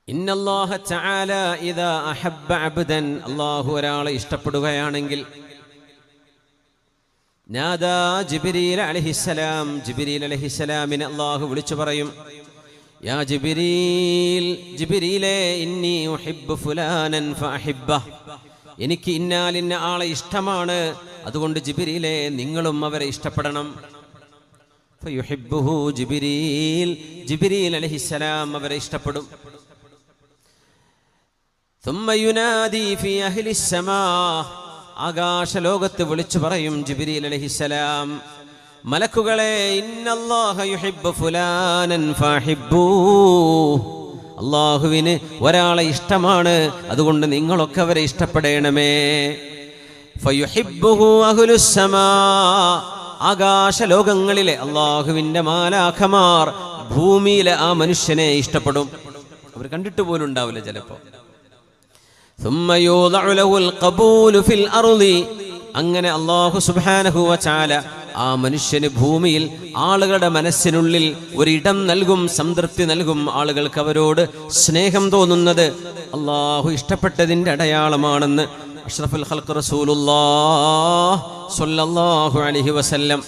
ഇന്നല്ലാഹ തആല ഇദാ അഹബ്ബ അബ്ദൻ, അല്ലാഹു ഒരാളെ ഇഷ്ടപ്പെടുകയാണെങ്കിൽ നാദാ ജിബ്രീൽ അലൈഹിസ്സലാം, ജിബ്രീൽ അലൈഹിസ്സലാമിനെ അല്ലാഹു വിളിച്ചു പറയും, യാ ജിബ്രീൽ, ജിബ്രീലേ, ഇന്നി ഉഹിബ്ബു ഫുലാനൻ ഫഅഹിബ്ബഹ്, എനിക്ക് ഇന്നാലിന്ന ആളെ ഇഷ്ടമാണ്, അതുകൊണ്ട് ജിബ്രീലേ നിങ്ങളും അവരെ ഇഷ്ടപ്പെടണം. ഫയുഹിബ്ബുഹു ജിബ്രീൽ, ജിബ്രീൽ അലൈഹിസ്സലാം അവരെ ഇഷ്ടപ്പെടും. ثم ينادي في أهل السماء, ആകാശലോകത്ത് വിളിച്ചു പറയും ജിബ്രീൽ അലൈഹിസ്സലാം, മലക്കുകളെ, ഇന്നല്ലാഹ യുഹിബ്ബു ഫുലാനൻ ഫഹിബ്ബൂഹ്, അല്ലാഹുവിന് ഒരാളെ ഇഷ്ടമാണ്, അതുകൊണ്ട് നിങ്ങളൊക്കെ അവരെ ഇഷ്ടപ്പെടണമേ. ഫയുഹിബ്ബുഹു അഹ്ലുസ് സമാ, ആകാശലോകങ്ങളിലെ അല്ലാഹുവിൻ്റെ മാലാഖമാർ ഭൂമിയിലെ ആ മനുഷ്യനെ ഇഷ്ടപ്പെടും. അവർ കണ്ടിട്ട് പോലും ഉണ്ടാവില്ല ചിലപ്പോൾ. ثم يوضع له القبول في الأرض, അങ്ങനെ അല്ലാഹു സുബ്ഹാനഹു വ തആല ആ മനുഷ്യന് ഭൂമിയിൽ ആളുകളുടെ മനസ്സിനുള്ളിൽ ഒരിടം നൽകും, സംതൃപ്തി നൽകും. ആളുകൾക്ക് അവരോട് സ്നേഹം തോന്നുന്നത് അല്ലാഹു ഇഷ്ടപ്പെട്ടതിൻ്റെ അടയാളമാണെന്ന് അഷ്റഫുൽ ഖൽഖ് റസൂലുള്ളാഹി സ്വല്ലല്ലാഹു അലൈഹി വസല്ലം